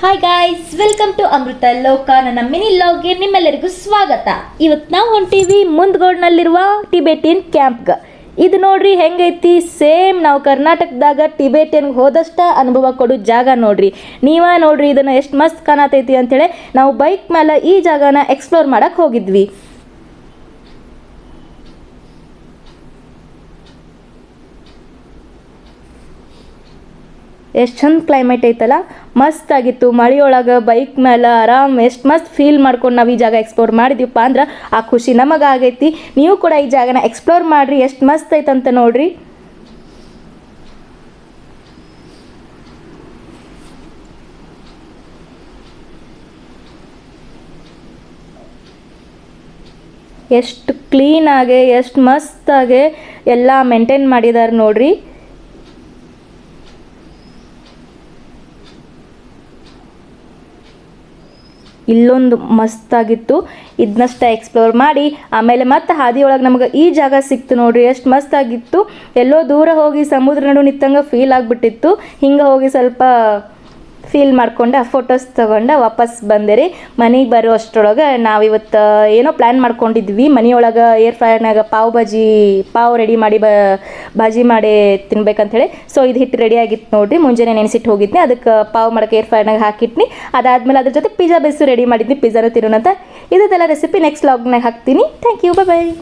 Hi guys, welcome to ಅಮೃತ ಲೋಕ. ನನ್ನ mini ಲಾಗ್ಗೆ ನಿಮ್ಮೆಲ್ಲರಿಗೂ ಸ್ವಾಗತ. ಇವತ್ತು ನಾವು ಹೊಂಟೀವಿ ಮುಂದ್ಗೋಡ್ನಲ್ಲಿರುವ ಟಿಬೆಟಿಯನ್ ಕ್ಯಾಂಪ್ಗೆ. ಇದು ನೋಡ್ರಿ ಹೆಂಗೈತಿ, ಸೇಮ್ ನಾವು ಕರ್ನಾಟಕದಾಗ ಟಿಬೆಟಿಯನ್ಗೆ ಹೋದಷ್ಟ ಅನುಭವ ಕೊಡೋ ಜಾಗ ನೋಡ್ರಿ. ನೀವೇ ನೋಡ್ರಿ ಇದನ್ನು ಎಷ್ಟು ಮಸ್ತ್ ಕಾಣತೈತಿ ಅಂತೇಳಿ ನಾವು ಬೈಕ್ ಮೇಲೆ ಈ ಜಾಗನ ಎಕ್ಸ್ಪ್ಲೋರ್ ಮಾಡಕ್ಕೆ ಹೋಗಿದ್ವಿ. ಎಷ್ಟು ಚಂದ ಕ್ಲೈಮೇಟ್ ಐತಲ್ಲ, ಮಸ್ತ್ ಆಗಿತ್ತು. ಮಳೆಯೊಳಗೆ ಬೈಕ್ ಮೇಲೆ ಆರಾಮ್ ಎಷ್ಟು ಮಸ್ತ್ ಫೀಲ್ ಮಾಡ್ಕೊಂಡು ನಾವು ಈ ಜಾಗ ಎಕ್ಸ್ಪ್ಲೋರ್ ಮಾಡಿದ್ವಿಪ್ಪ ಅಂದ್ರೆ ಆ ಖುಷಿ ನಮಗಾಗೈತಿ. ನೀವು ಕೂಡ ಈ ಜಾಗನ ಎಕ್ಸ್ಪ್ಲೋರ್ ಮಾಡಿರಿ, ಎಷ್ಟು ಮಸ್ತ್ ಐತಂತ ನೋಡ್ರಿ. ಎಷ್ಟು ಕ್ಲೀನಾಗೆ ಎಷ್ಟು ಮಸ್ತಾಗೆ ಎಲ್ಲ ಮೇಂಟೈನ್ ಮಾಡಿದ್ದಾರೆ ನೋಡ್ರಿ. ಇಲ್ಲೊಂದು ಮಸ್ತಾಗಿತ್ತು, ಇದನ್ನಷ್ಟ ಎಕ್ಸ್ಪ್ಲೋರ್ ಮಾಡಿ ಆಮೇಲೆ ಮತ್ತೆ ಹಾದಿಯೊಳಗೆ ನಮಗೆ ಈ ಜಾಗ ಸಿಕ್ತು ನೋಡ್ರಿ. ಎಷ್ಟು ಮಸ್ತಾಗಿತ್ತು. ಎಲ್ಲೋ ದೂರ ಹೋಗಿ ಸಮುದ್ರ ನಡು ನಿತ್ತಂಗೆ ಫೀಲ್ ಆಗಿಬಿಟ್ಟಿತ್ತು. ಹಿಂಗೆ ಹೋಗಿ ಸ್ವಲ್ಪ ಫೀಲ್ ಮಾಡ್ಕೊಂಡು ಫೋಟೋಸ್ ತೊಗೊಂಡು ವಾಪಸ್ ಬಂದೆ. ಮನೆಗೆ ಬರೋ ಅಷ್ಟರೊಳಗೆ ನಾವಿವತ್ತು ಏನೋ ಪ್ಲ್ಯಾನ್ ಮಾಡ್ಕೊಂಡಿದ್ವಿ. ಮನೆಯೊಳಗೆ ಏರ್ ಫ್ರೈರ್ನಾಗ ಪಾವ್ ರೆಡಿ ಮಾಡಿ ಭಾಜಿ ಮಾಡಿ ತಿನ್ಬೇಕಂಥೇಳಿ. ಸೊ ಇದು ಹಿಟ್ಟು ರೆಡಿ ಆಗಿತ್ತು ನೋಡಿರಿ. ಮುಂಜಾನೆ ನೆನೆಸಿಟ್ಟು ಹೋಗಿದ್ನಿ, ಅದಕ್ಕೆ ಪಾವ್ ಮಾಡೋಕ್ಕೆ ಏರ್ ಫ್ರೈರ್ನಾಗ ಹಾಕಿಟ್ನಿ. ಅದಾದಮೇಲೆ ಅದ್ರ ಜೊತೆ ಪಿಜ್ಜಾ ಬೇಸು ರೆಡಿ ಮಾಡಿದ್ನಿ, ಪಿಜ್ಜಾನು ತಿನ್ನೋಣಂತ. ಇದೆಲ್ಲ ರೆಸಿಪಿ ನೆಕ್ಸ್ಟ್ ವ್ಲಾಗ್ನಾಗ ಹಾಕ್ತೀನಿ. Thank you, bye.